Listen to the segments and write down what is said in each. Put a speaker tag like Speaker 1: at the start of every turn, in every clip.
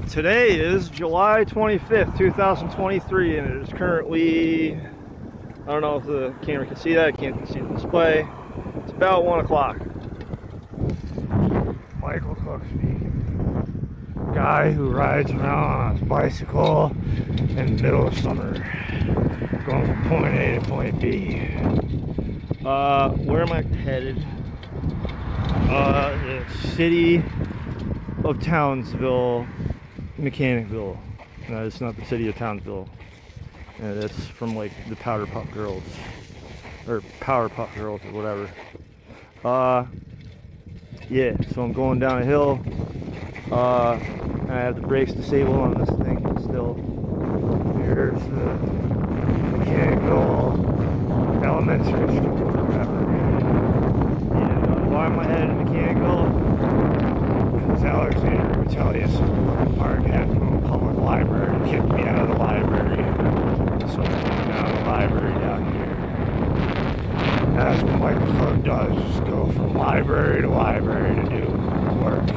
Speaker 1: Today is July 25th, 2023, and it is currently, I don't know if the camera can see that, I can't see the display. It's about 1 o'clock.
Speaker 2: Michael Cook speaking. Guy who rides around on his bicycle in the middle of summer, going from point A to point B.
Speaker 1: Where am I headed? The city of Townsville, Mechanicville. No, it's not the city of Townsville. That's from like the Powder Puff Girls, or Powerpuff Girls, or whatever. Yeah, so I'm going down a hill. I have the brakes disabled on this thing still.
Speaker 2: Here's the Mechanicville Elementary School or whatever.
Speaker 1: Yeah, why am I headed to Mechanicville?
Speaker 2: Because Alexander Vitellius Park had no public library, kicked me out of the library. So I'm going down to the library down here. That's what Michael Cook does, just go from library to library to do work.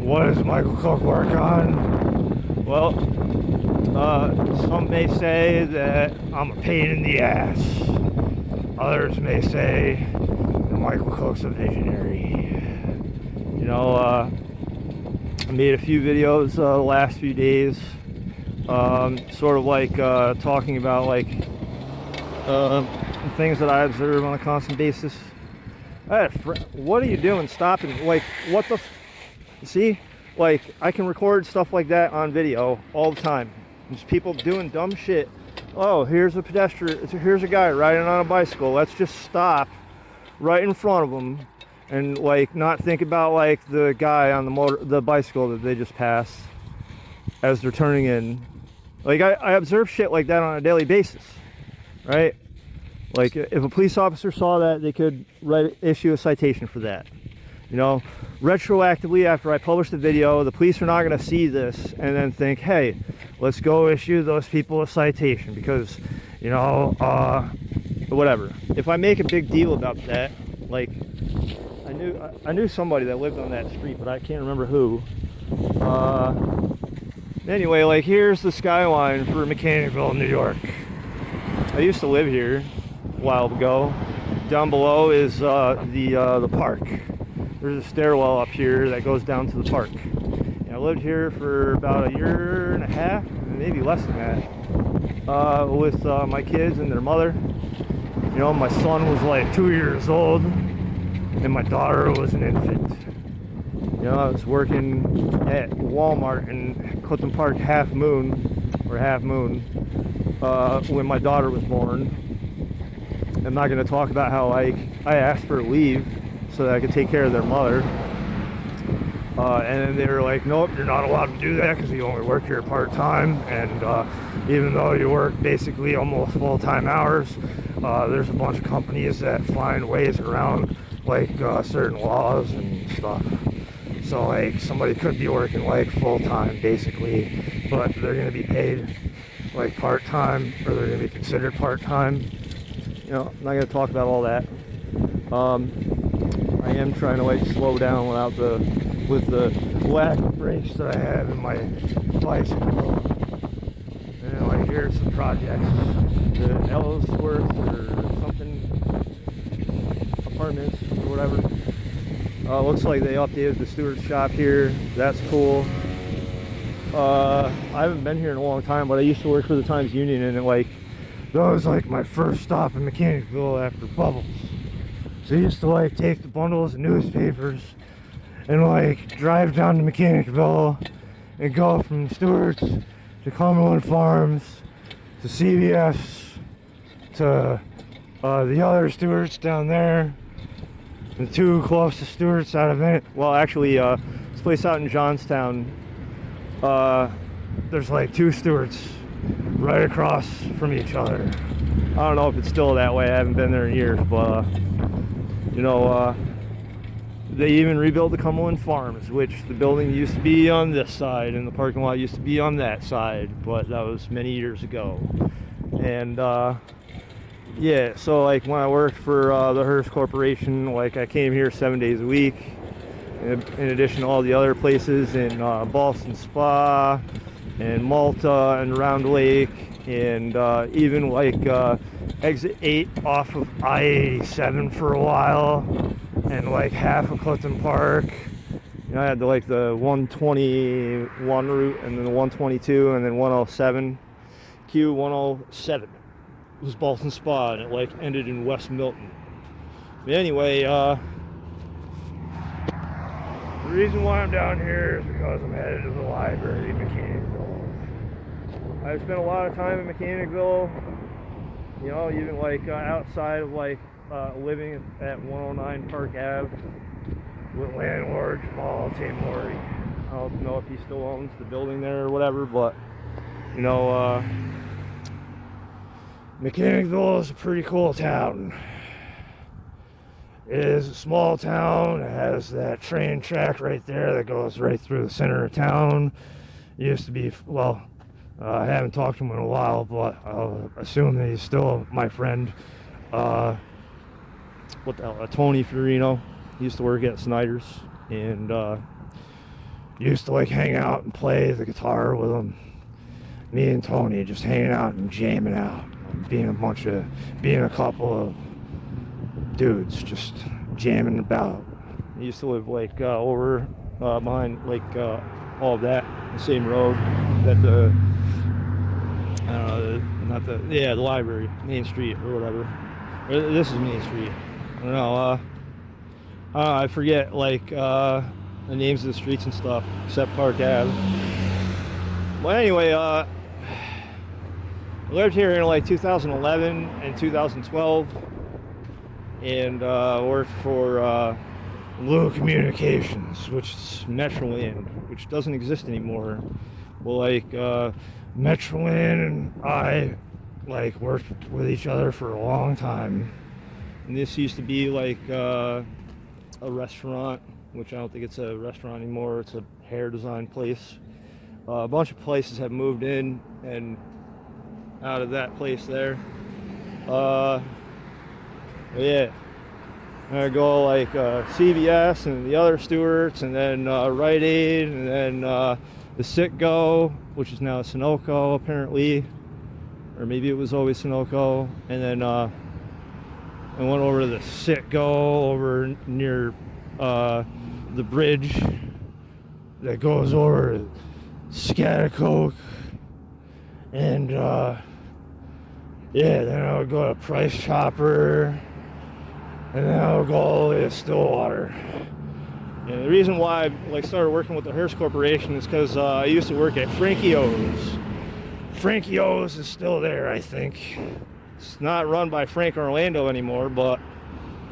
Speaker 2: What does Michael Cook work on?
Speaker 1: Well, some may say that
Speaker 2: I'm a pain in the ass. Others may say that Michael Cook's a visionary.
Speaker 1: you know, I made a few videos the last few days, sort of like talking about like things that I observe on a constant basis. What are you doing? Stopping? Like, what the? See, like I can record stuff like that on video all the time. There's people doing dumb shit. Oh, here's a pedestrian. Here's a guy riding on a bicycle. Let's just stop right in front of him and like not think about like the guy on the bicycle that they just passed as they're turning in. Like I observe shit like that on a daily basis, right? Like if a police officer saw that, they could issue a citation for that. You know, retroactively after I publish the video, the police are not going to see this and then think, hey, let's go issue those people a citation because, you know, whatever. If I make a big deal about that, like I knew somebody that lived on that street, but I can't remember who. Anyway, like here's the skyline for Mechanicville, New York. I used to live here a while ago. Down below is the park. There's a stairwell up here that goes down to the park. And I lived here for about a year and a half, maybe less than that, with my kids and their mother. You know, my son was like 2 years old, and my daughter was an infant. You know, I was working at Walmart in Clifton Park Half Moon, when my daughter was born. I'm not going to talk about how I asked for leave so that I could take care of their mother. And then they were like, nope, you're not allowed to do that because you only work here part-time. And even though you work basically almost full-time hours, there's a bunch of companies that find ways around like certain laws and stuff. So like somebody could be working like full-time basically, but they're going to be paid like part-time, or they're going to be considered part-time. You know, I'm not going to talk about all that. I am trying to like slow down with the lack of brakes that I have in my bicycle. And like here's some projects. The Ellsworth or something apartments or whatever. Looks like they updated the Stewart's shop here. That's cool. I haven't been here in a long time, but I used to work for the Times Union, and that was like my first stop in Mechanicville after Bubbles. So I used to like take the bundles of newspapers and like drive down to Mechanicville and go from Stewart's to Cumberland Farms to CVS to the other Stewart's down there. The two closest Stewart's out of it. Well, actually, this place out in Johnstown, there's like two Stewart's right across from each other. I don't know if it's still that way. I haven't been there in years, but you know, they even rebuilt the Cumberland Farms, which the building used to be on this side and the parking lot used to be on that side, but that was many years ago. And yeah, so like when I worked for the Hearst Corporation, like I came here 7 days a week. in addition to all the other places in Ballston Spa and Malta and Round Lake, and even like exit 8 off of I-87 for a while, and like half of Clifton Park. You know, I had like the 121 route, and then the 122, and then 107. Q107 was Ballston Spa, and it like ended in West Milton. But anyway, the reason why I'm down here is because I'm headed to the library in Mechanicsville. I've spent a lot of time in Mechanicsville, you know, even like outside of like living at 109 Park Ave with landlord Jamal Tamori. I don't know if he still owns the building there or whatever, but you know, Mechanicsville is a pretty cool town. It is a small town. It has that train track right there that goes right through the center of town. It used to be, well, I haven't talked to him in a while, but I'll assume that he's still my friend. What the hell, Tony Fiorino. He used to work at Snyder's, and used to like hang out and play the guitar with him. Me and Tony just hanging out and jamming out, being a couple of dudes just jamming about. He used to live like over behind like all of that, the same road that the library, Main Street or whatever. This is Main Street. I don't know. I forget like the names of the streets and stuff, except Park Ave. Well, anyway, I lived here in like 2011 and 2012, and worked for Blue Communications, which is Metroland, which doesn't exist anymore. Well, like Metroland and I like worked with each other for a long time, and this used to be like a restaurant, which I don't think it's a restaurant anymore. It's a hair design place. A bunch of places have moved in and out of that place there. Yeah, I go like CVS and the other Stewart's, and then Rite Aid, and then the Citgo, which is now Sunoco apparently, or maybe it was always Sunoco, and then I went over to the Citgo over near the bridge that goes over to Scotticoke, and yeah, then I would go to Price Chopper, and then I would go all the way to Stillwater. And the reason why I like started working with the Hearst Corporation is because I used to work at Frankie O's. Frankie O's is still there, I think. It's not run by Frank Orlando anymore, but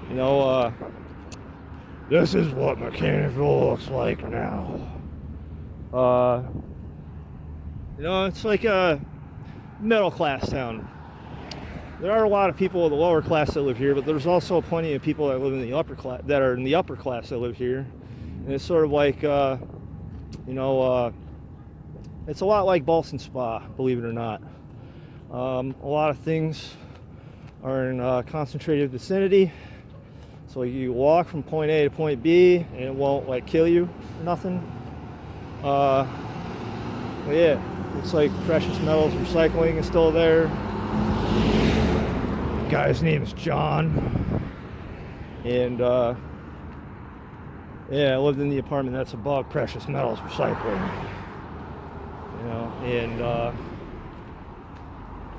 Speaker 1: you know, this is what Mechanicsville looks like now. You know, it's like a middle class town. There are a lot of people of the lower class that live here, but there's also plenty of people that live in the upper class, that are in the upper class that live here. And it's sort of like, you know, it's a lot like Ballston Spa, believe it or not. A lot of things are in a concentrated vicinity. So you walk from point A to point B, and it won't like kill you or nothing. But yeah, looks like Precious Metals Recycling is still there. The guy's name is John, and yeah, I lived in the apartment that's above Precious Metals Recycling. You know, and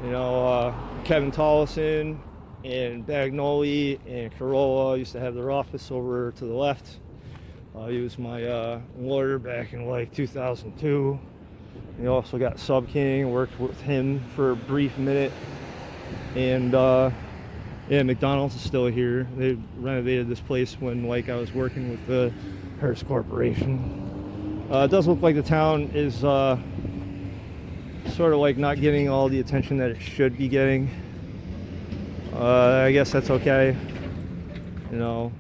Speaker 1: you know, Kevin Tollison and Bagnoli and Corolla used to have their office over to the left. He was my lawyer back in like 2002. He also got Sub King, worked with him for a brief minute. And yeah, McDonald's is still here. They renovated this place when like I was working with the Hearst Corporation. It does look like the town is sort of like not getting all the attention that it should be getting. I guess that's okay. You know,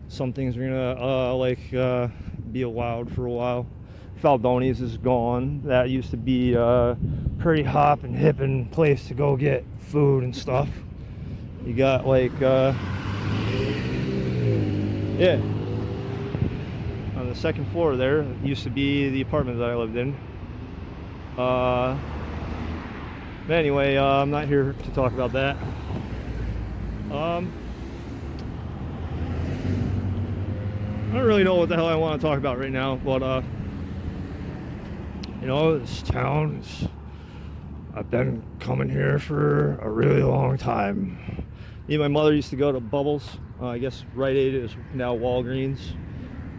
Speaker 1: some things are gonna be allowed for a while. Faldoni's is gone. That used to be a pretty hop and hippin' place to go get food and stuff. You got like Yeah. On the second floor there used to be the apartment that I lived in. But anyway, I'm not here to talk about that. I don't really know what the hell I want to talk about right now, but you know, this town is, I've been coming here for a really long time. Me and my mother used to go to Bubbles. I guess Rite Aid is now Walgreens.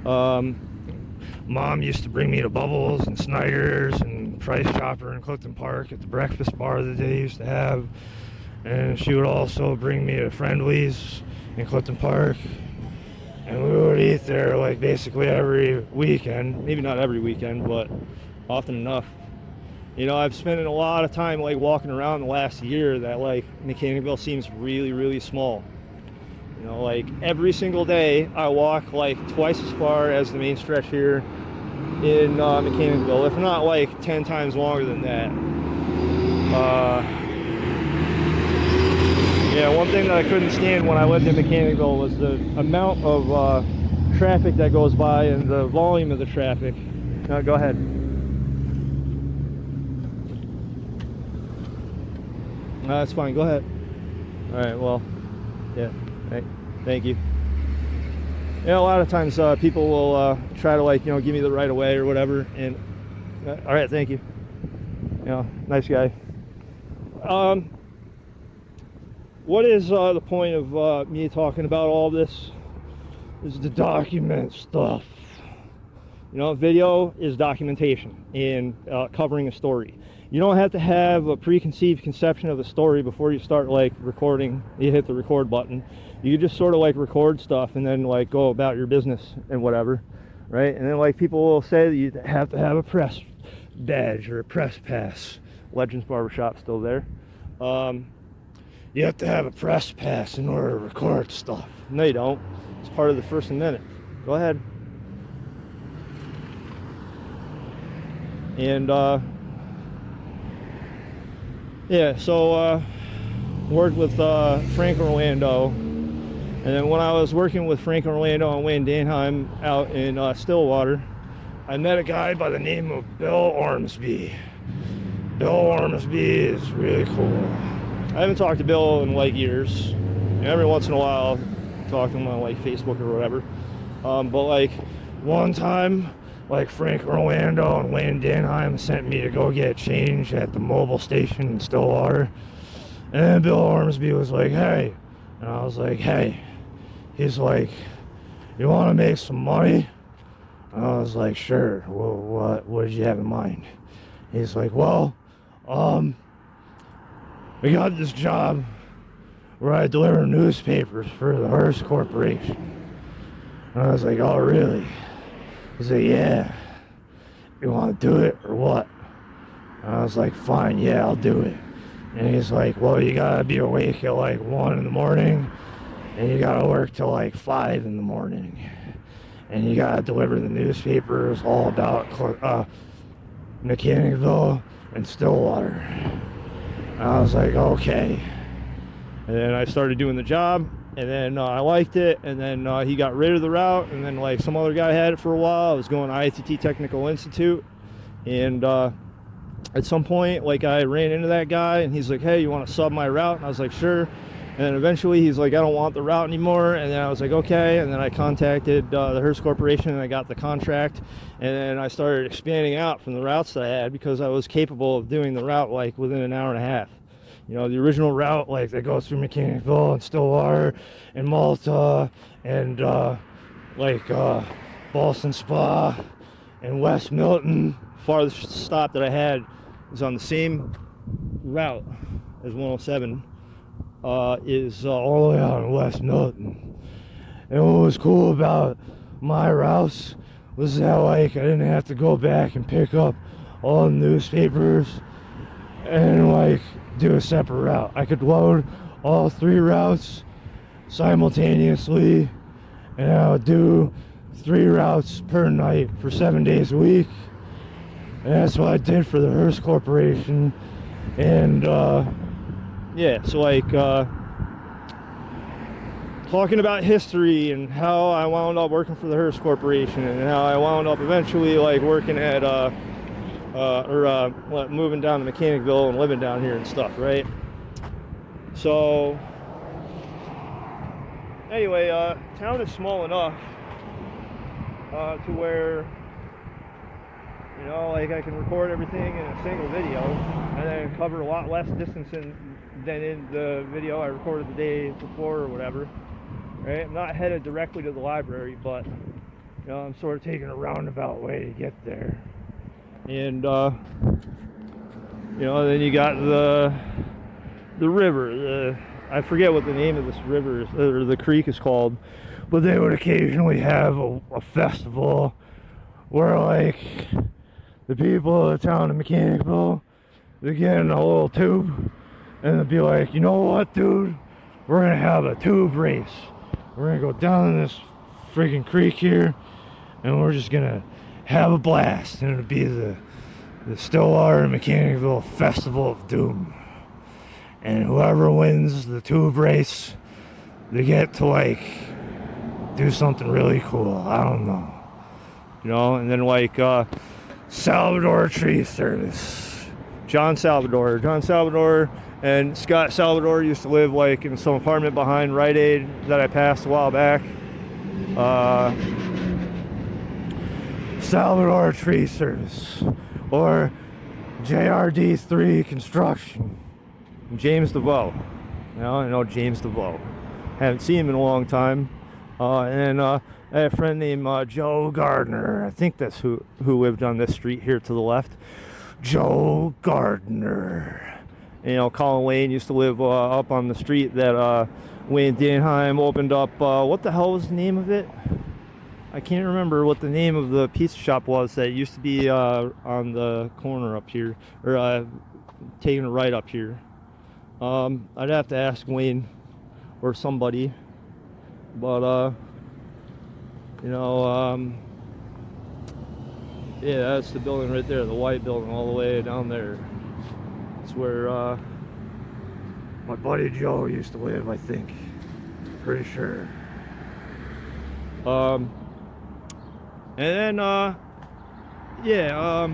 Speaker 1: Mom used to bring me to Bubbles and Snyder's and Price Chopper in Clifton Park at the breakfast bar that they used to have. And she would also bring me to Friendly's in Clifton Park. And we would eat there like basically every weekend. Maybe not every weekend, but often enough. You know, I've spent a lot of time like walking around the last year that like Mechanicville seems really, really small. You know, like every single day I walk like twice as far as the main stretch here in Mechanicville, if not like 10 times longer than that. Yeah, one thing that I couldn't stand when I lived in Mechanicville was the amount of traffic that goes by and the volume of the traffic. No, go ahead. No, that's fine. Go ahead. All right. Well, yeah. Thank you. Yeah, a lot of times people will try to like, you know, give me the right of way or whatever. And all right, thank you. You know, nice guy. What is the point of me talking about all this? Is to document stuff. You know, video is documentation and covering a story. You don't have to have a preconceived conception of the story before you start like recording. You hit the record button. You just sort of like record stuff and then like go about your business and whatever, right? And then like people will say that you have to have a press badge or a press pass. Legends Barbershop still there. You have to have a press pass in order to record stuff. No, you don't. It's part of the First Amendment. Go ahead. And yeah, so worked with Frank Orlando, and then when I was working with Frank Orlando and Wayne Danheim out in Stillwater, I met a guy by the name of Bill Ormsby. Bill Ormsby is really cool. I haven't talked to Bill in like years. And every once in a while, I talk to him on like Facebook or whatever. But like one time, like Frank Orlando and Wayne Danheim sent me to go get change at the mobile station in Stillwater. And then Bill Ormsby was like, hey. And I was like, hey. He's like, you want to make some money? And I was like, sure. Well, what did you have in mind? He's like, well, we got this job where I deliver newspapers for the Hearst Corporation. And I was like, oh, really? He's like, yeah. You want to do it or what? And I was like, fine, yeah, I'll do it. And he's like, well, you gotta be awake at like 1 in the morning, and you gotta work till like 5 in the morning, and you gotta deliver the newspapers all about Mechanicville and Stillwater. And I was like, okay. And then I started doing the job, and then I liked it, and then he got rid of the route, and then like some other guy had it for a while. I was going to ITT Technical Institute, and at some point, like, I ran into that guy, and he's like, hey, you want to sub my route? And I was like, sure. And then eventually he's like, I don't want the route anymore. And then I was like, okay. And then I contacted the Hearst Corporation, and I got the contract. And then I started expanding out from the routes that I had, because I was capable of doing the route like within an hour and a half. You know, the original route, like, that goes through Mechanicville and Stillwater and Malta and like Boston Spa and West Milton. Farthest stop that I had is on the same route as 107, is all the way out in West Milton. And what was cool about my routes was that, like, I didn't have to go back and pick up all the newspapers and like do a separate route. I could load all 3 routes simultaneously, and I would do 3 routes per night for 7 days a week. And that's what I did for the Hearst Corporation. And yeah, so like talking about history and how I wound up working for the Hearst Corporation and how I wound up eventually like working at moving down to Mechanicville and living down here and stuff, right? So anyway, town is small enough to where, you know, like I can record everything in a single video and then cover a lot less distance than in the video I recorded the day before or whatever, right? I'm not headed directly to the library, but, you know, I'm sort of taking a roundabout way to get there. And, you know, then you got the river. I forget what the name of this river is, or the creek is called, but they would occasionally have a festival where, like, the people of the town of Mechanicville, they get in a little tube and they'd be like, you know what, dude? We're gonna have a tube race. We're gonna go down this freaking creek here and we're just gonna have a blast. And it'll be the Stillwater Mechanicville Festival of Doom. And whoever wins the tube race, they get to, like, do something really cool. I don't know. You know, and then, like, Salvador Tree Service. John Salvador and Scott Salvador used to live, like, in some apartment behind Rite Aid that I passed a while back. Salvador Tree Service. Or JRD3 Construction. James DeVoe. You know, I know James DeVoe. Haven't seen him in a long time. And I had a friend named Joe Gardner. I think that's who lived on this street here to the left. Joe Gardner. You know, Colin Wayne used to live up on the street that Wayne Dienheim opened up. What the hell was the name of it? I can't remember what the name of the pizza shop was that used to be on the corner up here, or taking a right up here. I'd have to ask Wayne or somebody, but you know, yeah, that's the building right there, the white building all the way down there. It's where my buddy Joe used to live, I think. Pretty sure. And then, yeah,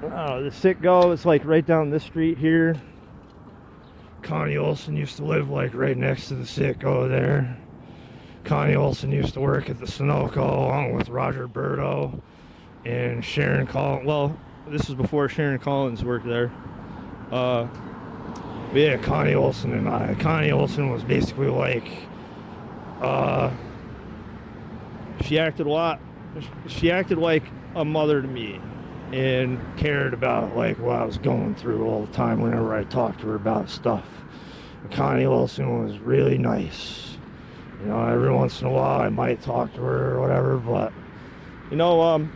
Speaker 1: the Citgo is like right down this street here. Connie Olson used to live like right next to the Citgo there. Connie Olson used to work at the Sunoco along with Roger Berto and Sharon Collins. Well, this was before Sharon Collins worked there. But yeah, Connie Olson and I. Connie Olson was basically like, she acted like a mother to me and cared about like what I was going through all the time whenever I talked to her about stuff. Connie Olson was really nice. You know, every once in a while I might talk to her or whatever, but you know,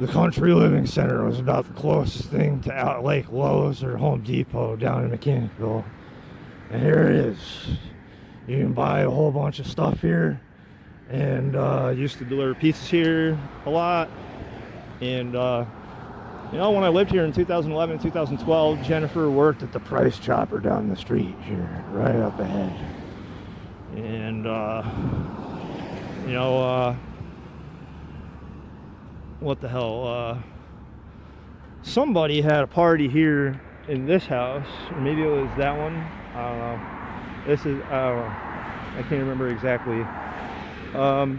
Speaker 1: the Country Living Center was about the closest thing to out Lake Lowe's or Home Depot down in Mechanicville. And here it is. You can buy a whole bunch of stuff here, and used to deliver pizzas here a lot. And you know, when I lived here in 2011, 2012, Jennifer worked at the Price Chopper down the street here, right up ahead. And you know, what the hell? Somebody had a party here in this house, or maybe it was that one. I don't know. This is, I don't know. I can't remember exactly. But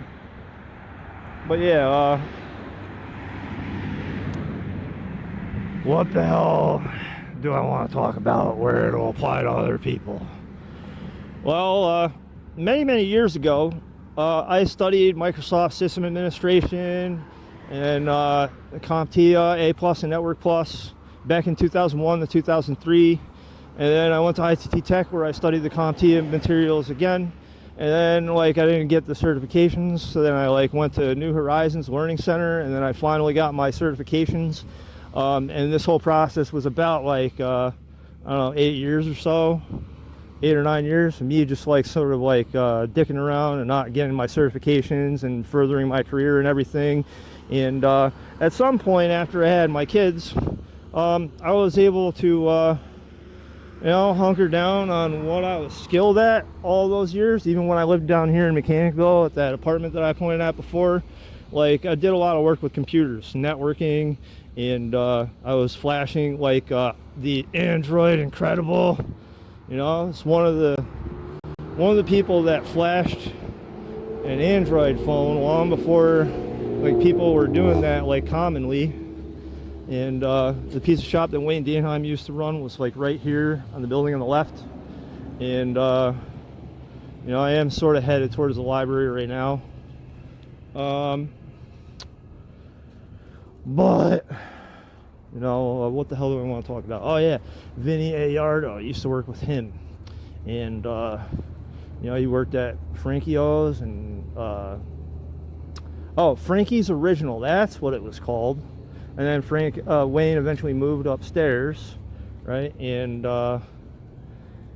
Speaker 1: yeah, what the hell do I want to talk about where it'll apply to other people? Well, many years ago, I studied Microsoft System Administration and CompTIA, A+ and Network Plus back in 2001 to 2003. And then I went to ITT Tech where I studied the CompTIA materials again. And then like I didn't get the certifications, so then I like went to New Horizons Learning Center, and then I finally got my certifications. And this whole process was about like I don't know, 8 years or so, 8 or 9 years of me just like sort of like dicking around and not getting my certifications and furthering my career and everything. And at some point after I had my kids, I was able to hunker down on what I was skilled at all those years. Even when I lived down here in Mechanicville at that apartment that I pointed at before, like I did a lot of work with computers, networking, and I was flashing like the Android Incredible. It's one of the people that flashed an Android phone long before like people were doing that like commonly. And the pizza shop that Wayne Dienheim used to run was like right here on the building on the left. And I am sort of headed towards the library right now. But what the hell do I want to talk about? Oh yeah, Vinny Ayardo. I used to work with him, and he worked at Frankie O's and Frankie's Original. That's what it was called. And then Wayne eventually moved upstairs, right? And I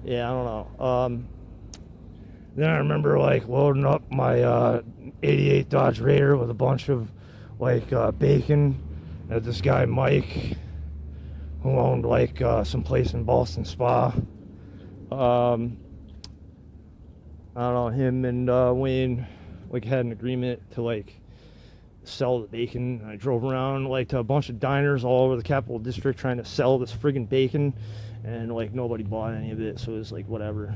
Speaker 1: don't know. Then I remember like loading up my '88 Dodge Raider with a bunch of like bacon at this guy Mike, who owned like some place in Boston Spa. I don't know, him and Wayne like had an agreement to like sell the bacon. I drove around like to a bunch of diners all over the Capital District trying to sell this friggin' bacon, and like nobody bought any of it, so it was like whatever.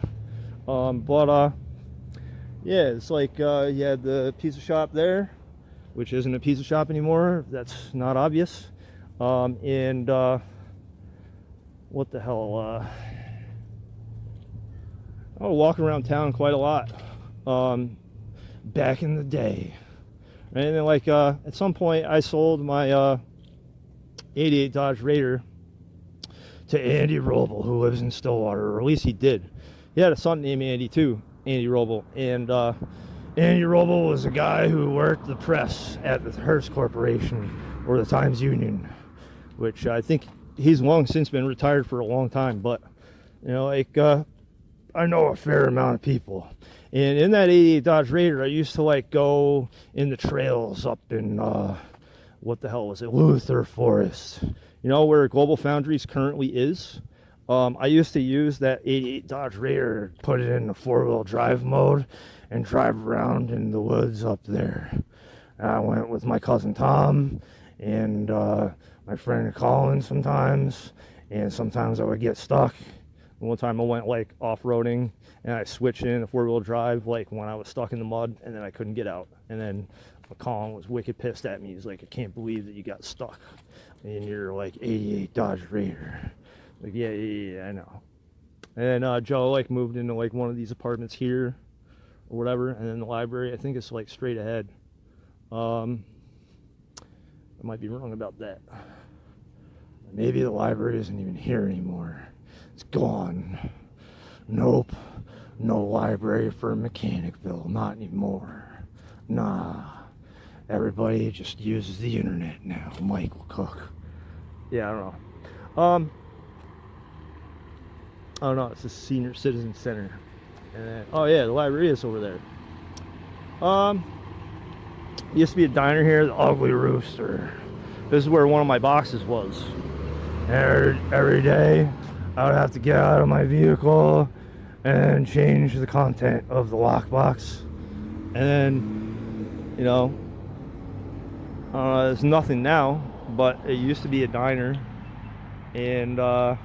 Speaker 1: Yeah, it's like you had the pizza shop there, which isn't a pizza shop anymore. That's not obvious. And what the hell? I would walk around town quite a lot back in the day. And then like at some point I sold my '88 Dodge Raider to Andy Roble, who lives in Stillwater, or at least he did. He had a son named Andy too, Andy Roble. And Andy Roble was a guy who worked the press at the Hearst Corporation or the Times Union, which I think he's long since been retired for a long time. But I know a fair amount of people. And in that '88 Dodge Raider, I used to like go in the trails up in what the hell was it, Luther Forest, where Global Foundries currently is. I used to use that '88 Dodge Raider, put it in the 4-wheel drive mode, and drive around in the woods up there. I went with my cousin Tom and my friend Colin sometimes, and sometimes I would get stuck. One time I went like off-roading and I switched in a 4-wheel drive like when I was stuck in the mud, and then I couldn't get out. And then Colin was wicked pissed at me. He's like, I can't believe that you got stuck in your like '88 Dodge Raider. Like, yeah, I know. And then Joe like moved into like one of these apartments here or whatever, and then the library, I think it's like straight ahead. I might be wrong about that. Maybe the library isn't even here anymore. It's gone. Nope. No library for Mechanicville. Not anymore. Nah. Everybody just uses the internet now. Michael Cook. Yeah, I don't know. It's the Senior Citizen Center. And then, oh yeah, the library is over there. Used to be a diner here, the Ugly Rooster. This is where one of my boxes was. Every day I would have to get out of my vehicle and change the content of the lockbox. And then, there's nothing now, but it used to be a diner. And up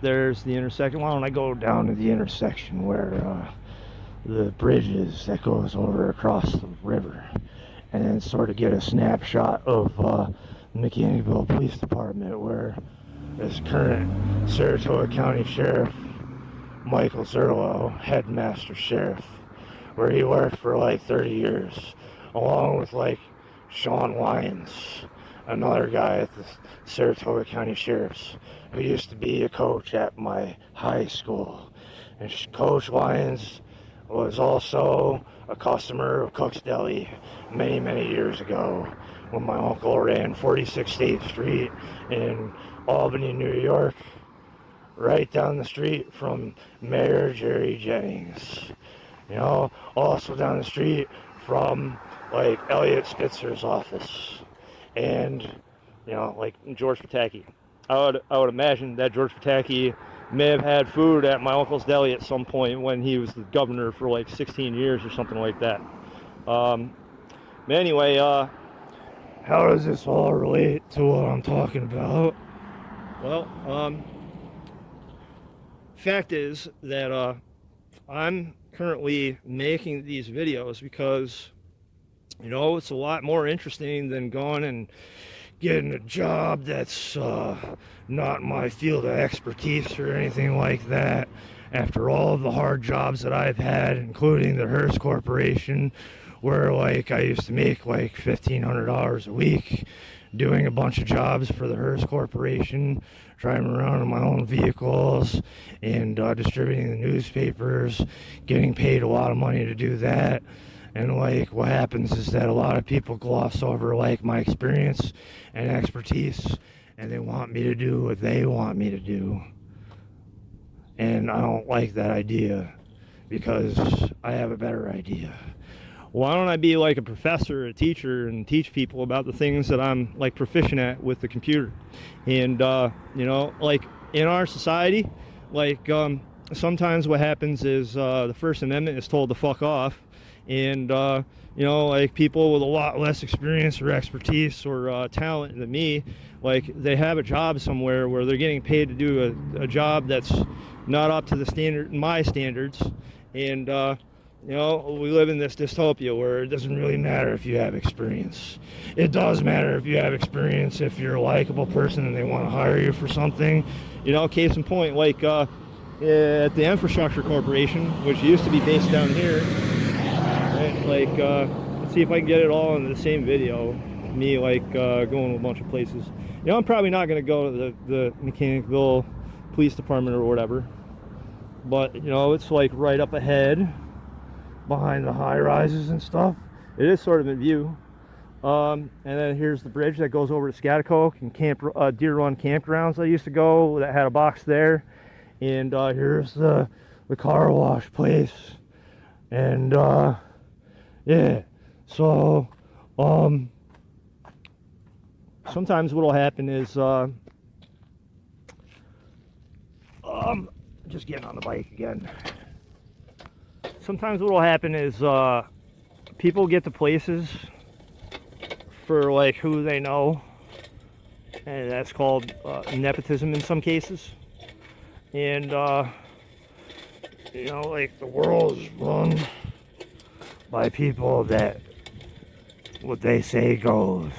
Speaker 1: there's the intersection. Why don't I go down to the intersection where the bridge is that goes over across the river, and then sort of get a snapshot of the Mechanicville Police Department, where this current Saratoga County Sheriff Michael Zerlo, headmaster sheriff, where he worked for like 30 years, along with like Sean Lyons, another guy at the Saratoga County Sheriff's, who used to be a coach at my high school. And Coach Lyons was also a customer of Cook's Deli many, many years ago, when my uncle ran 46 State Street in Albany, New York, right down the street from Mayor Jerry Jennings. Also down the street from like Elliot Spitzer's office. And you know, like George Pataki. I would imagine that George Pataki may have had food at my uncle's deli at some point when he was the governor for like 16 years or something like that. But anyway,
Speaker 2: how does this all relate to what I'm talking about?
Speaker 1: well, fact is that I'm currently making these videos because, you know, it's a lot more interesting than going and getting a job that's not my field of expertise or anything like that. After all of the hard jobs that I've had, including the Hearst Corporation, where like I used to make like $1,500 a week doing a bunch of jobs for the Hearst Corporation, driving around in my own vehicles and distributing the newspapers, getting paid a lot of money to do that. And like what happens is that a lot of people gloss over like my experience and expertise, and they want me to do what they want me to do. And I don't like that idea because I have a better idea. Why don't I be like a professor, a teacher, and teach people about the things that I'm like proficient at with the computer? And you know, like in our society, like sometimes what happens is the First Amendment is told to fuck off. And you know, like people with a lot less experience or expertise or talent than me, like they have a job somewhere where they're getting paid to do a job that's not up to the standard, my standards. And you know, we live in this dystopia where it doesn't really matter if you have experience. It does matter if you have experience, if you're a likable person and they want to hire you for something. You know, case in point, like at the Infrastructure Corporation, which used to be based down here. Like, let's see if I can get it all in the same video. Me, like, going to a bunch of places. You know, I'm probably not going to go to the Mechanicville Police Department or whatever. But, you know, it's like right up ahead, behind the high rises and stuff. It is sort of in view. And then here's the bridge that goes over to Scaticoke and Deer Run campgrounds I used to go that had a box there. And here's the car wash place. And, yeah, so, sometimes what'll happen is, just getting on the bike again. Sometimes what'll happen is, people get to places for, like, who they know, and that's called, nepotism in some cases. And, you know, like, the world is run by people that what they say goes.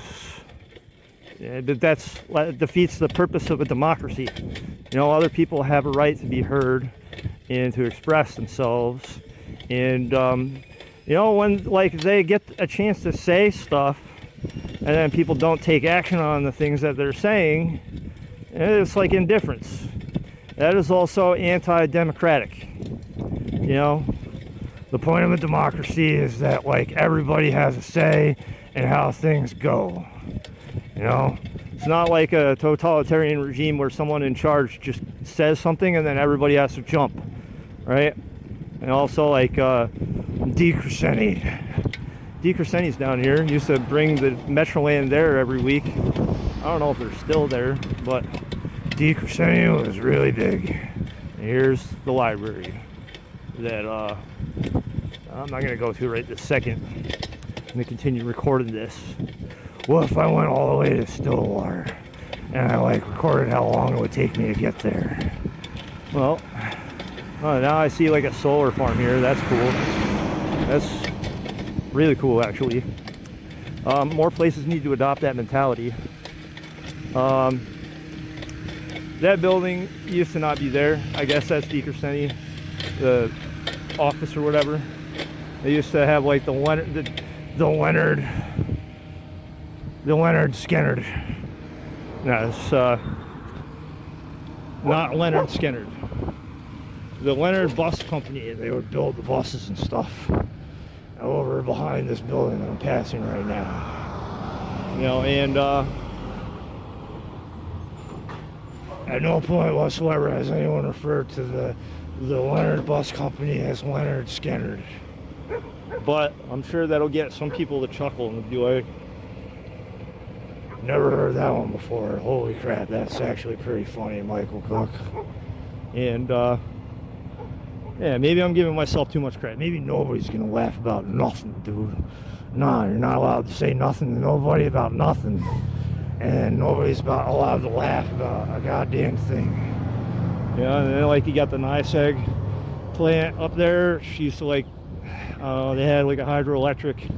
Speaker 1: Yeah, but that defeats the purpose of a democracy. You know, other people have a right to be heard and to express themselves. And you know, when like they get a chance to say stuff and then people don't take action on the things that they're saying, it's like indifference. That is also anti-democratic. You know, the point of a democracy is that like everybody has a say in how things go. You know, it's not like a totalitarian regime where someone in charge just says something and then everybody has to jump, right? And also like DeCrescenti. DeCrescenti's down here. Used to bring the Metroland there every week. I don't know if they're still there, but DeCrescenti was really big. And here's the library that I'm not gonna go to right this second. I'm gonna continue recording this. What if I went all the way to Stillwater and I like recorded how long it would take me to get there? Well, now I see like a solar farm here. That's cool. That's really cool, actually. More places need to adopt that mentality. That building used to not be there. I guess that's DeCrescenti, the office or whatever. They used to have like the Leonard Skinner. No, it's not Leonard Skinner. The Leonard Bus Company. They would build the buses and stuff over behind this building that I'm passing right now. You know, and at no point whatsoever has anyone referred to the Leonard Bus Company as Leonard Skinner. But I'm sure that'll get some people to chuckle and be like,
Speaker 2: Never heard that one before. Holy crap, that's actually pretty funny, Michael Cook.
Speaker 1: And yeah, maybe I'm giving myself too much credit.
Speaker 2: Maybe nobody's gonna laugh about nothing, dude. Nah, you're not allowed to say nothing to nobody about nothing. And nobody's allowed to laugh about a goddamn thing.
Speaker 1: Yeah, and then like you got the NYSEG plant up there. She used to like, they had like a hydroelectric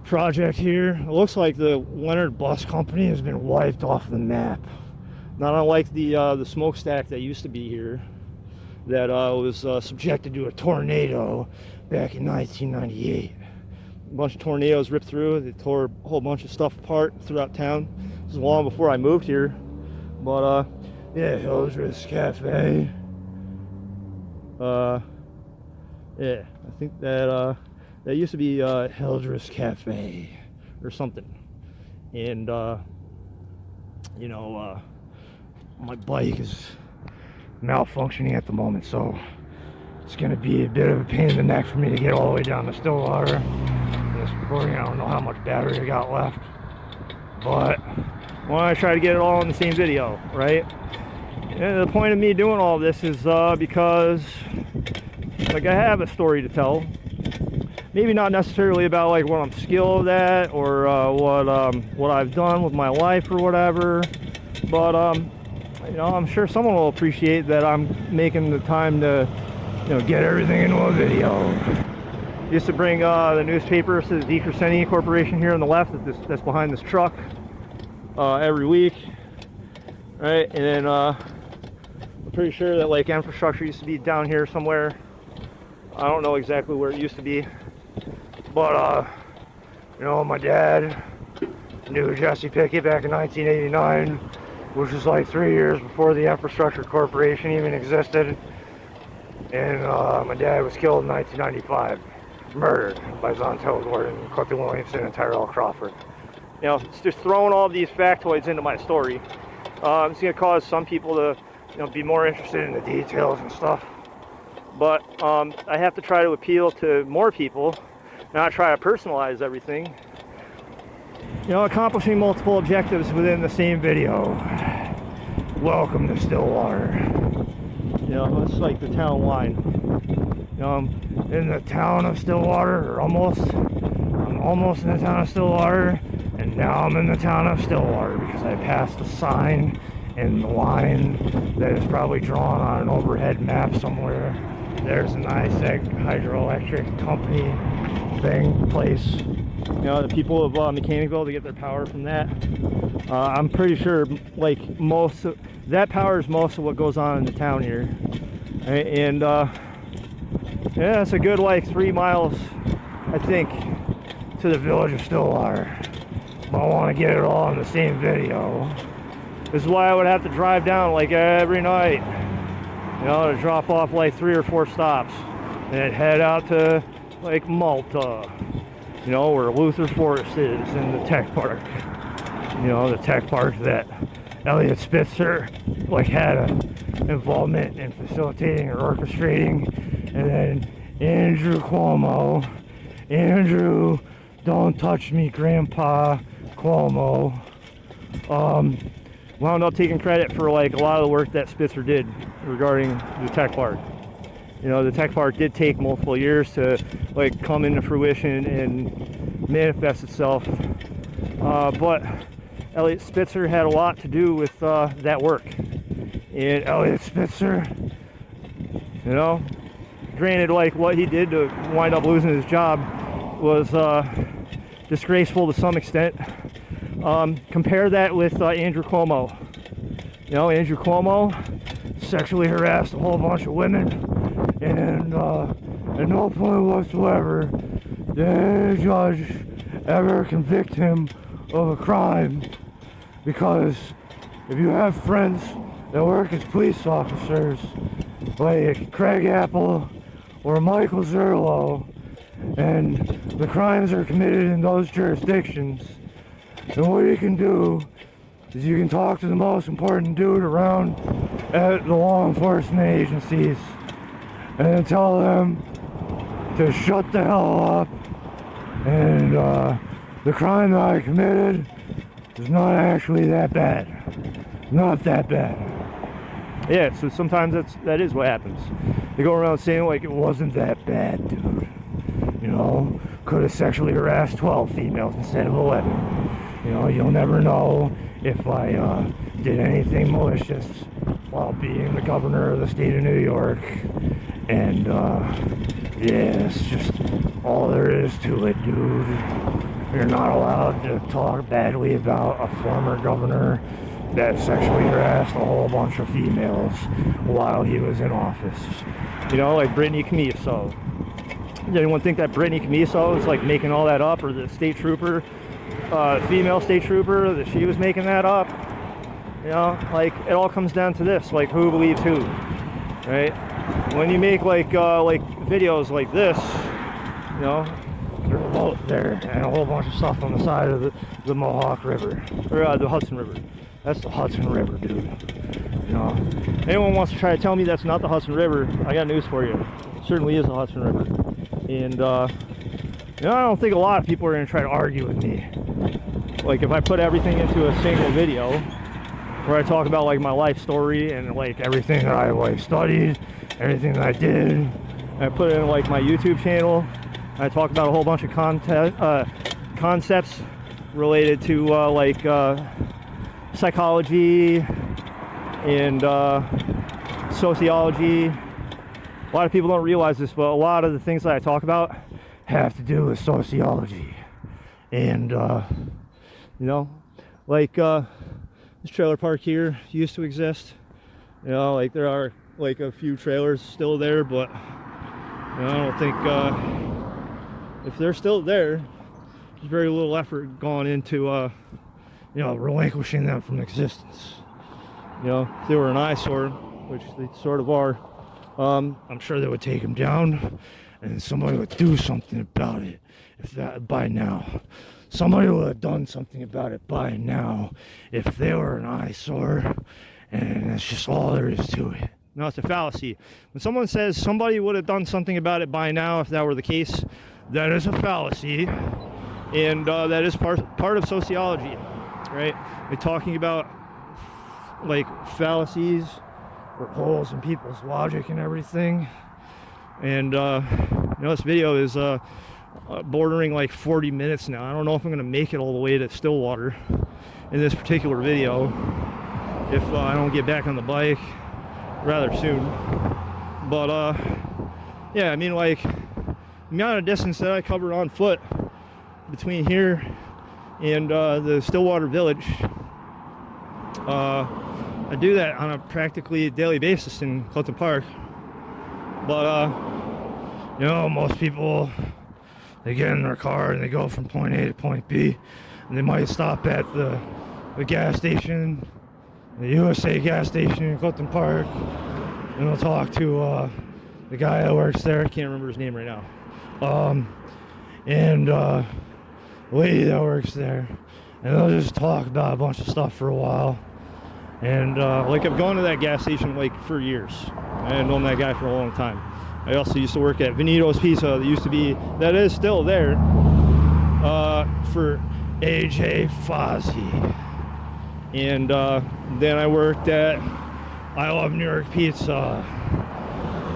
Speaker 1: project here. It looks like the Leonard Bus Company has been wiped off the map. Not unlike the smokestack that used to be here, that was subjected to a tornado back in 1998. A bunch of tornadoes ripped through. They tore a whole bunch of stuff apart throughout town. This was long before I moved here, but
Speaker 2: yeah, Hildreth's Cafe.
Speaker 1: Yeah, I think that that used to be
Speaker 2: Hildreth's Cafe
Speaker 1: or something. And you know,
Speaker 2: my bike is malfunctioning at the moment, so it's gonna be a bit of a pain in the neck for me to get all the way down to Stillwater. This recording, I don't know how much battery I got left, but
Speaker 1: well, I try to get it all in the same video, right? And the point of me doing all this is because like I have a story to tell. Maybe not necessarily about like what I'm skilled at or what I've done with my life or whatever, but you know, I'm sure someone will appreciate that I'm making the time to, you know, get everything into a video. Used to bring the newspapers to the DeCrescenti Corporation here on the left that's behind this truck every week, right? And then I'm pretty sure that like infrastructure used to be down here somewhere. I don't know exactly where it used to be, but you know, my dad knew Jesse Pickett back in 1989, which was like 3 years before the Infrastructure Corporation even existed. And my dad was killed in 1995, murdered by Zontel Gordon, Clifton Williamson, and Tyrell Crawford. You know, it's just throwing all these factoids into my story. It's going to cause some people to, you know, be more interested in the details and stuff. But I have to try to appeal to more people, not try to personalize everything. You know, accomplishing multiple objectives within the same video.
Speaker 2: Welcome to Stillwater.
Speaker 1: You know, it's like the town line. You know,
Speaker 2: I'm in the town of Stillwater, or almost. I'm almost in the town of Stillwater, and now I'm in the town of Stillwater because I passed a sign and the line that is probably drawn on an overhead map somewhere. There's a NYSEG hydroelectric company place.
Speaker 1: You know, the people of Mechanicville, to get their power from that. I'm pretty sure like most of that power is most of what goes on in the town here. And yeah, it's a good like 3 miles, I think, to the village of Stillwater. I want to get it all in the same video. This is why I would have to drive down like every night, you know, to drop off like 3 or 4 stops and then head out to like Malta, you know, where Luther Forest is in the tech park. You know, the tech park that Elliot Spitzer like had an involvement in facilitating or orchestrating. And then Andrew Cuomo, Andrew, don't touch me, Grandpa Cuomo, wound up taking credit for like a lot of the work that Spitzer did regarding the tech park. You know, the tech park did take multiple years to like come into fruition and manifest itself, but Elliot Spitzer had a lot to do with that work. And Elliot Spitzer, you know, granted, like what he did to wind up losing his job was disgraceful to some extent. Compare that with Andrew Cuomo. You know, Andrew Cuomo sexually harassed a whole bunch of women, and at no point whatsoever did a judge ever convict him of a crime. Because if you have friends that work as police officers, like Craig Apple or Michael Zerlo, and the crimes are committed in those jurisdictions, then what you can do is you can talk to the most important dude around at the law enforcement agencies and tell them to shut the hell up, and the crime that I committed
Speaker 2: It's not actually that bad. Not that bad.
Speaker 1: Yeah, so sometimes that is what happens. They go around saying like
Speaker 2: It wasn't that bad, dude. You know, could have sexually harassed 12 females instead of 11. You know, you'll never know if I did anything malicious while being the governor of the state of New York. And yeah, it's just all there is to it, dude. You're not allowed to talk badly about a former governor that sexually harassed a whole bunch of females while he was in office.
Speaker 1: you know, like Brittany Camiso. Did anyone think that Brittany Camiso was like making all that up, or the state trooper, female state trooper, that she was making that up? You know, like it all comes down to this: like who believes who, right? When you make like videos like this, you know,
Speaker 2: There's a boat there and a whole bunch of stuff on the side of the Mohawk River.
Speaker 1: or the Hudson River.
Speaker 2: That's the Hudson River, dude. You know,
Speaker 1: Anyone wants to try to tell me that's not the Hudson River, I got news for you. It certainly is the Hudson River. And, you know, I don't think a lot of people are going to try to argue with me. Like, if I put everything into a single video, where I talk about, like, my life story and, like,
Speaker 2: everything that I like studied, everything that I did.
Speaker 1: and I put it in, like, my YouTube channel, and I talk about a whole bunch of concepts related to, like, psychology and sociology. A lot of people don't realize this, but a lot of the things that I talk about
Speaker 2: Have to do with sociology.
Speaker 1: and you know, like this trailer park here used to exist. You know, like there are like a few trailers still there, but you know, I don't think if they're still there, there's very little effort gone into
Speaker 2: You know, relinquishing them from existence.
Speaker 1: you know, if they were an eyesore, which they sort of are.
Speaker 2: I'm sure they would take them down and somebody would do something about it if that by now. Somebody would have done something about it by now if they were an eyesore, and that's just all there is to it.
Speaker 1: No, it's a fallacy. When someone says somebody would have done something about it by now if that were the case,
Speaker 2: That is a fallacy.
Speaker 1: and that is part of sociology, right? We're talking about like fallacies
Speaker 2: For holes in people's logic and everything.
Speaker 1: and you know, this video is bordering like 40 minutes now. I don't know if I'm gonna make it all the way to Stillwater in this particular video if I don't get back on the bike rather soon. But yeah, I mean, like the amount of distance that I cover on foot between here and the Stillwater Village, I do that on a practically daily basis in Clutton Park. But
Speaker 2: You know, most people, they get in their car and they go from point A to point B, and they might stop at the gas station, the USA gas station in Clifton Park, and they'll talk to the guy that works there.
Speaker 1: I can't remember his name right now.
Speaker 2: And the lady that works there, and they'll just talk about a bunch of stuff for a while.
Speaker 1: And like I've gone to that gas station like for years. I've known that guy for a long time. I also used to work at Venito's Pizza. That is still there for
Speaker 2: AJ Fozzie.
Speaker 1: And then I worked at
Speaker 2: I Love New York Pizza.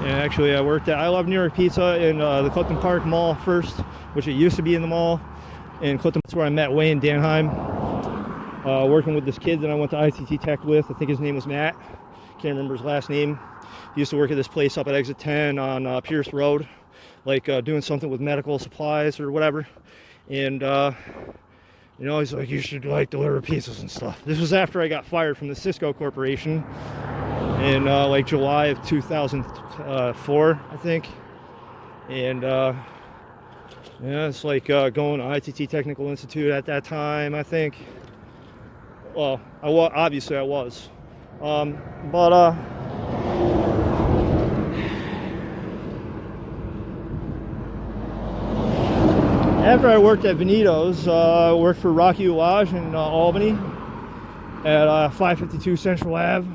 Speaker 1: And actually, I worked at I Love New York Pizza in the Clifton Park Mall first, which it used to be in the mall. In Clifton, that's where I met Wayne Danheim, working with this kid that I went to ITT Tech with. I think his name was Matt. Can't remember his last name. He used to work at this place up at Exit 10 on Pierce Road, like doing something with medical supplies or whatever. And you know, he's like, you should like deliver pizzas and stuff. This was after I got fired from the Cisco Corporation in like July of 2004, I think. And yeah, it's like going to ITT Technical Institute at that time, I think. Well, obviously I was. But after I worked at Venito's, I worked for Rocky Oulage in Albany at 552 Central Ave.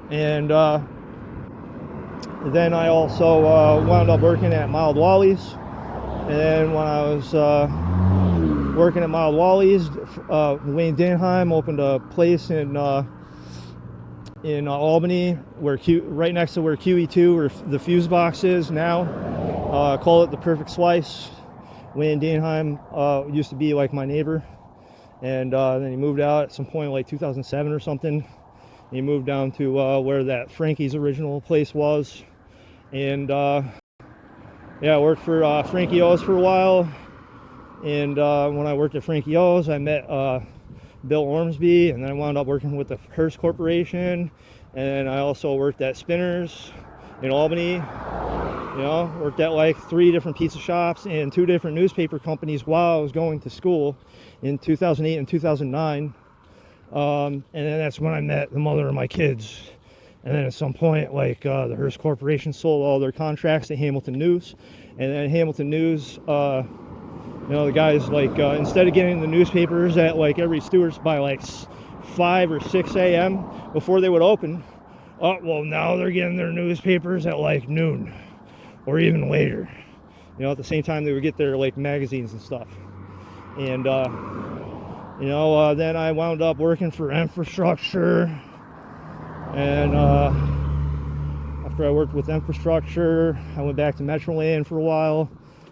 Speaker 1: And then I also wound up working at Mild Wally's. And then when I was working at Mild Wally's. Wayne Danheim opened a place in Albany, where right next to where QE2, where the fuse box is now. Call it the Perfect Slice. Wayne Danheim used to be like my neighbor, and then he moved out at some point, like 2007 or something. He moved down to where that Frankie's original place was, and yeah, I worked for Frankie O's for a while. And when I worked at Frankie O's, I met Bill Ormsby, and then I wound up working with the Hearst Corporation, and I also worked at Spinners in Albany. You know, worked at like 3 different pizza shops and 2 different newspaper companies while I was going to school in 2008 and 2009. And then that's when I met the mother of my kids. And then at some point, like the Hearst Corporation sold all their contracts to Hamilton News, and then Hamilton News, you know, the guys, like, instead of getting the newspapers at, like, every Stewart's by, like, 5 or 6 a.m. before they would open, well, now they're getting their newspapers at, like, noon or even later. You know, at the same time they would get their, like, magazines and stuff. And, you know, then I wound up working for Infrastructure. And after I worked with Infrastructure, I went back to Metroland for a while.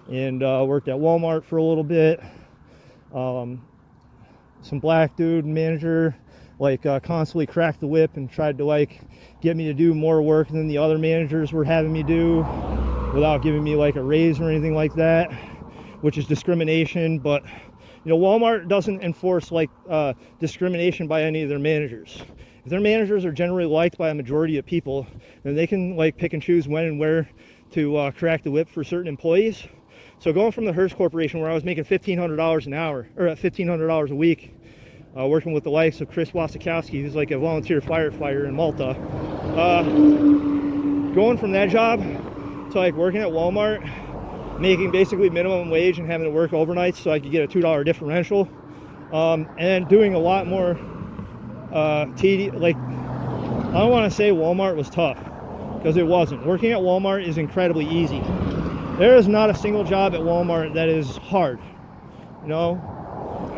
Speaker 1: And worked at Walmart for a little bit. Some black dude manager, like, constantly cracked the whip and tried to, like, get me to do more work than the other managers were having me do without giving me, like, a raise or anything like that, which is discrimination. But, you know, Walmart doesn't enforce, like, discrimination by any of their managers. If their managers are generally liked by a majority of people, then they can, like, pick and choose when and where to crack the whip for certain employees. So going from the Hearst Corporation, where I was making $1,500 an hour, or $1,500 a week, working with the likes of Chris Wasikowski, who's like a volunteer firefighter in Malta, going from that job to like working at Walmart, making basically minimum wage and having to work overnights so I could get a $2 differential, and doing a lot more like, I don't want to say Walmart was tough, because it wasn't. Working at Walmart is incredibly easy. There is not a single job at Walmart that is hard, you know.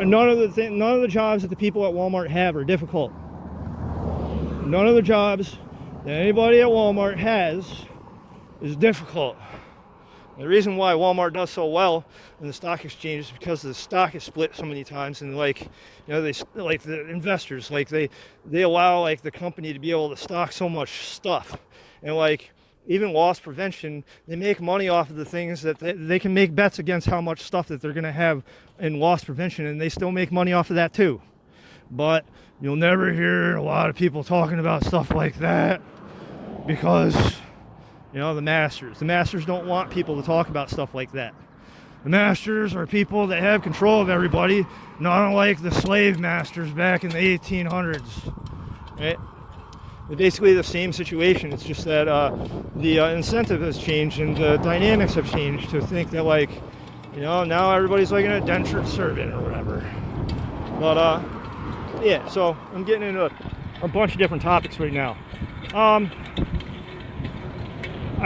Speaker 1: And none of the jobs that the people at Walmart have are difficult. None of the jobs that anybody at Walmart has is difficult. And the reason why Walmart does so well in the stock exchange is because the stock is split so many times, and like, you know, they, like the investors, like they allow like the company to be able to stock so much stuff, and like, even loss prevention, they make money off of the things that they can make bets against how much stuff that they're going to have in loss prevention, and they still make money off of that too. But you'll never hear a lot of people talking about stuff like that because, you know, the masters don't want people to talk about stuff like that. The masters are people that have control of everybody, not unlike the slave masters back in the 1800s, right? Basically the same situation. It's just that the incentive has changed and the dynamics have changed to think that, like, you know, now everybody's like an indentured servant or whatever. But yeah, so I'm getting into a bunch of different topics right now. I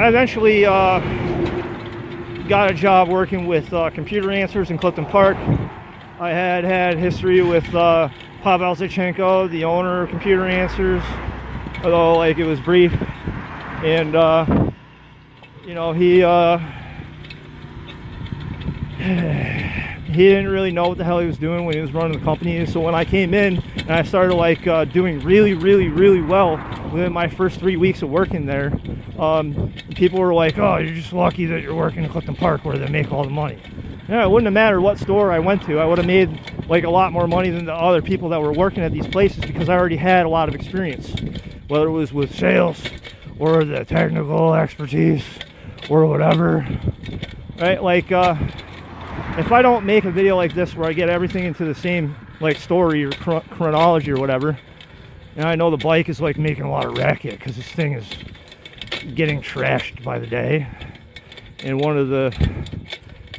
Speaker 1: eventually got a job working with Computer Answers in Clifton Park. I had history with Pavel Zachenko, the owner of Computer Answers, although like it was brief. And you know, he didn't really know what the hell he was doing when he was running the company. So when I came in and I started like doing really well within my first 3 weeks of working there, people were like, "Oh, you're just lucky that you're working in Clifton Park where they make all the money." Yeah, it wouldn't have mattered what store I went to. I would have made like a lot more money than the other people that were working at these places because I already had a lot of experience, whether it was with sales or the technical expertise or whatever, right? Like if I don't make a video like this where I get everything into the same like story or chronology or whatever, and I know the bike is like making a lot of racket because this thing is getting trashed by the day, and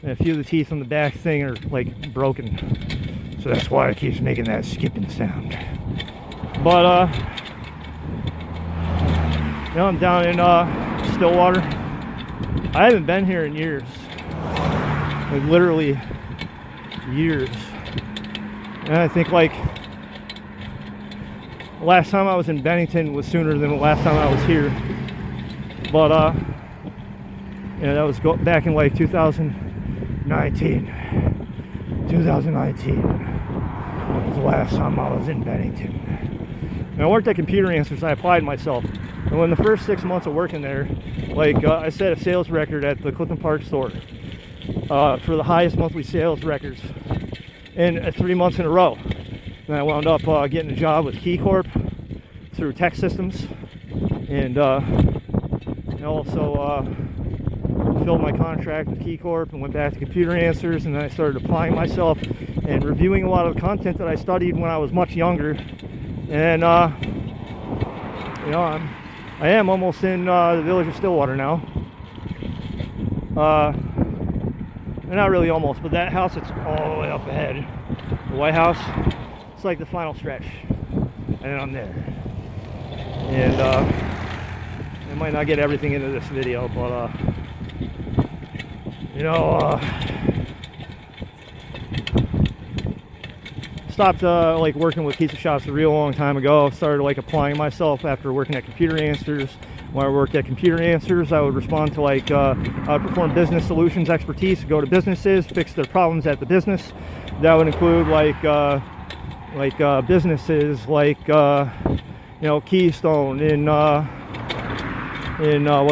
Speaker 1: a few of the teeth on the back thing are like broken, so that's why it keeps making that skipping sound. But you know, I'm down in Stillwater. I haven't been here in years, like literally years. And I think like the last time I was in Bennington was sooner than the last time I was here. But yeah, that was back in like 2019. 2019 was the last time I was in Bennington. And I worked at Computer Answers. I applied myself. And in the first 6 months of working there, like I set a sales record at the Clifton Park store for the highest monthly sales records in 3 months in a row. And I wound up getting a job with KeyCorp through Tech Systems, and also filled my contract with KeyCorp and went back to Computer Answers, and then I started applying myself and reviewing a lot of the content that I studied when I was much younger. And you know, I am almost in the village of Stillwater now. Not really almost, but that house that's all the way up ahead, the White House, it's like the final stretch, and then I'm there. And I might not get everything into this video, but you know, stopped like working with pizza shops a real long time ago. Started like applying myself after working at Computer Answers. When I worked at Computer Answers, I would respond to like I would perform business solutions expertise, go to businesses, fix their problems at the business. That would include like businesses like you know, Keystone in what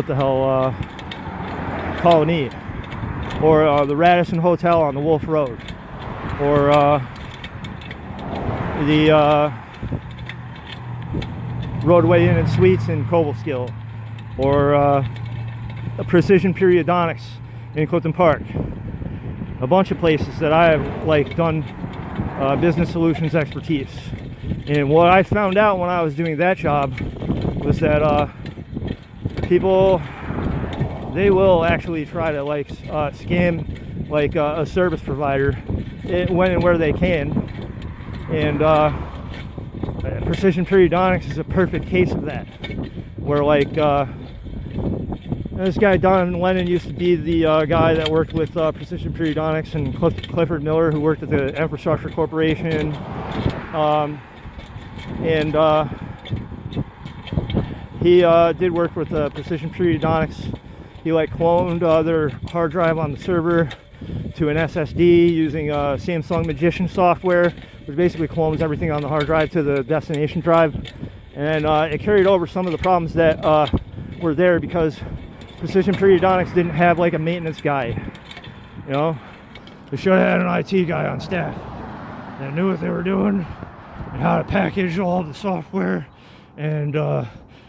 Speaker 1: the hell, Colony, or the Radisson Hotel on the Wolf Road, or the Roadway Inn and Suites in Cobleskill, or Precision Periodontics in Clifton Park. A bunch of places that I have like done business solutions expertise. And what I found out when I was doing that job was that people, they will actually try to like scam like a service provider when and where they can. And Precision Periodontics is a perfect case of that, where like this guy Don Lennon used to be the guy that worked with Precision Periodontics, and Clifford Miller, who worked at the Infrastructure Corporation, and he did work with Precision Periodontics. He like cloned their hard drive on the server to an SSD using Samsung Magician software, which basically clones everything on the hard drive to the destination drive. And it carried over some of the problems that were there because Precision Periodontics didn't have like a maintenance guy. You know, they should have had an IT guy on staff that knew what they were doing and how to package all the software and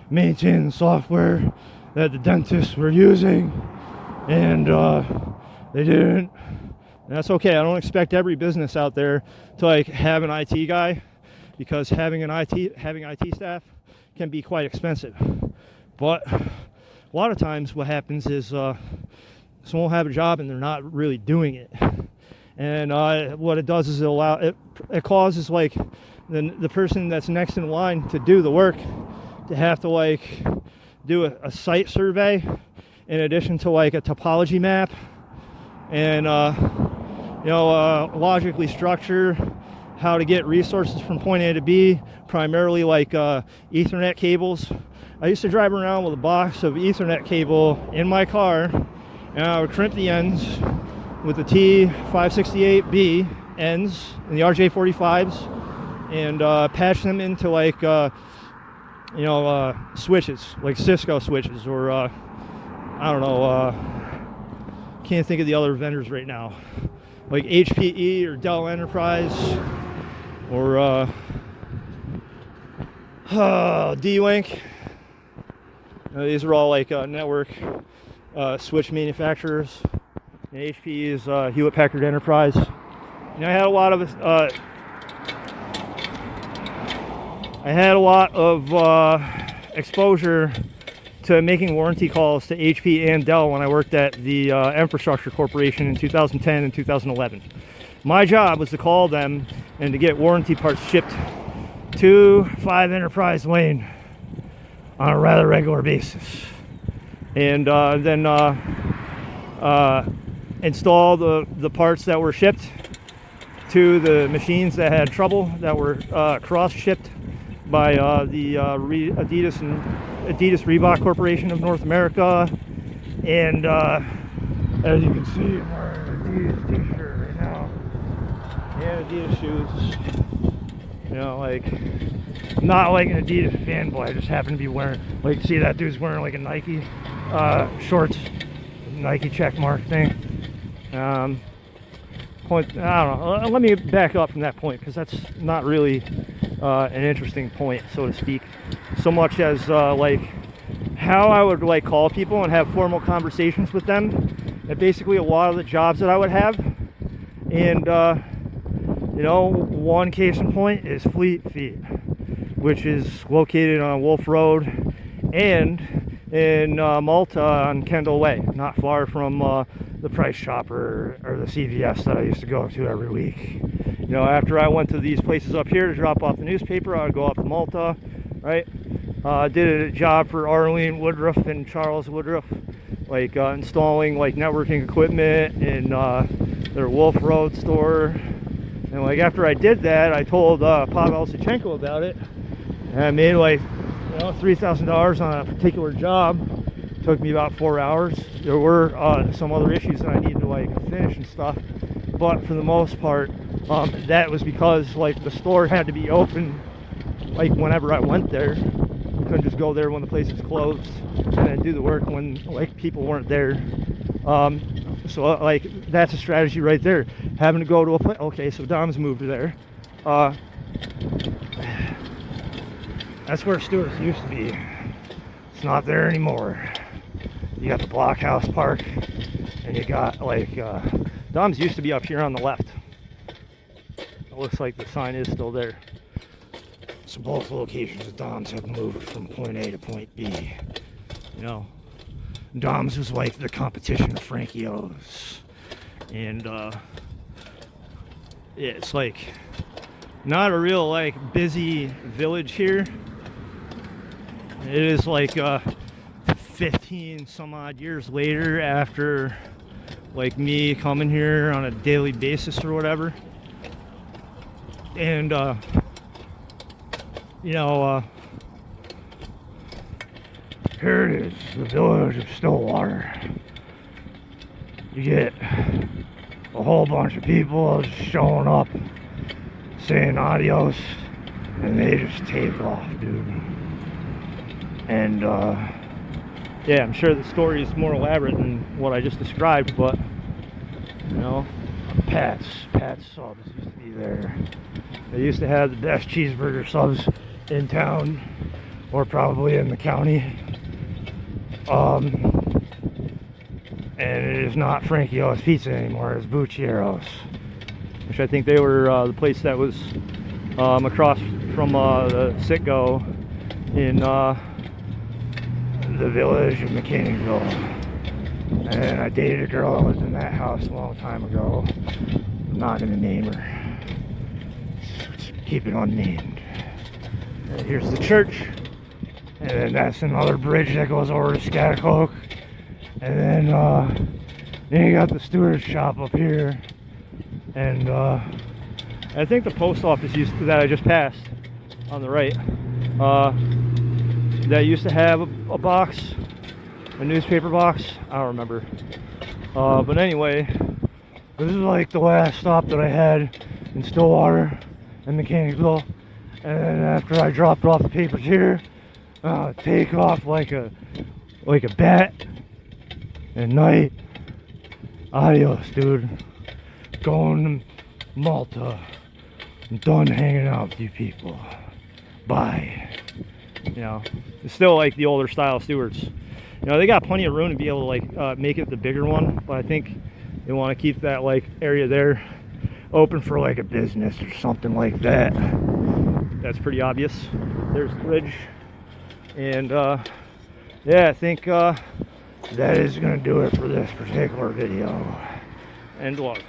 Speaker 1: maintain the software that the dentists were using, and they didn't. And that's okay. I don't expect every business out there to like have an IT guy, because having IT staff can be quite expensive. But a lot of times what happens is someone will have a job and they're not really doing it, and what it does is it causes like the person that's next in line to do the work to have to like do a site survey in addition to like a topology map, and you know, logically structure how to get resources from point A to B, primarily like Ethernet cables. I used to drive around with a box of Ethernet cable in my car, and I would crimp the ends with the T568B ends and the RJ45s, and patch them into like you know, switches, like Cisco switches, or I don't know, can't think of the other vendors right now, like HPE or Dell Enterprise, or D-Link. These are all like network switch manufacturers. And HPE is Hewlett Packard Enterprise. And I had a lot of exposure to making warranty calls to HP and Dell when I worked at the Infrastructure Corporation in 2010 and 2011. My job was to call them and to get warranty parts shipped to 5 Enterprise Lane on a rather regular basis, and then install the parts that were shipped to the machines that had trouble, that were cross-shipped by the Adidas Reebok Corporation of North America. And as you can see, I'm wearing an Adidas t-shirt right now. And Adidas shoes. You know, like, not like an Adidas fanboy. I just happen to be wearing, like, see that dude's wearing like a Nike shorts, Nike check mark thing. Point, I don't know. Let me back up from that point, because that's not really an interesting point, so to speak, so much as like how I would like call people and have formal conversations with them, and basically a lot of the jobs that I would have. And you know, one case in point is Fleet Feet, which is located on Wolf Road and in Malta on Kendall Way, not far from the Price Chopper or the CVS that I used to go to every week. You know, after I went to these places up here to drop off the newspaper, I would go up to Malta, right? Did a job for Arlene Woodruff and Charles Woodruff, like installing like networking equipment in their Wolf Road store. And like after I did that, I told Pavel Sachenko about it, and I made like, you know, $3,000 on a particular job. It took me about 4 hours. There were some other issues that I needed to like finish and stuff, but for the most part, that was because like the store had to be open like whenever I went there. I couldn't just go there when the place was closed and then do the work when like people weren't there. So like that's a strategy right there. Having to go to a place. Okay, so Dom's moved there. That's where Stewart's used to be. It's not there anymore. You got the Blockhouse Park, and you got like Dom's used to be up here on the left. It looks like the sign is still there. So both locations of Dom's have moved from point A to point B. You know, Dom's was like the competition of Frankie O's, and it's like not a real like busy village here. It is like 15 some odd years later, after like me coming here on a daily basis or whatever, and you know, here it is, the village of Stillwater. You get a whole bunch of people just showing up, saying adios, and they just take off, dude. And yeah, I'm sure the story is more elaborate than what I just described, but you know, Pat's Subs used to be there. They used to have the best cheeseburger subs in town, or probably in the county. And it is not Frankie O's Pizza anymore, it's Bucciero's, which I think they were the place that was across from the Citgo in the village of Mechanicsville. And I dated a girl that lived in that house a long time ago. I'm not gonna name her. Keep it unnamed. And here's the church, and then that's another bridge that goes over to Scaghtikoke, and then you got the Stewart's shop up here, and I think the post office that I just passed on the right, that used to have a box, a newspaper box. I don't remember, but anyway, this is like the last stop that I had in Stillwater and Mechanicsville. And then after I dropped off the papers here, take off like a bat at night. Adios, dude. Going to Malta. I'm done hanging out with you people. Bye. You know, it's still like the older style Stewart's. You know, they got plenty of room to be able to like make it the bigger one, but I think they want to keep that like area there open for like a business or something like that. That's pretty obvious. There's the bridge, and yeah, I think that is gonna do it for this particular video. And look,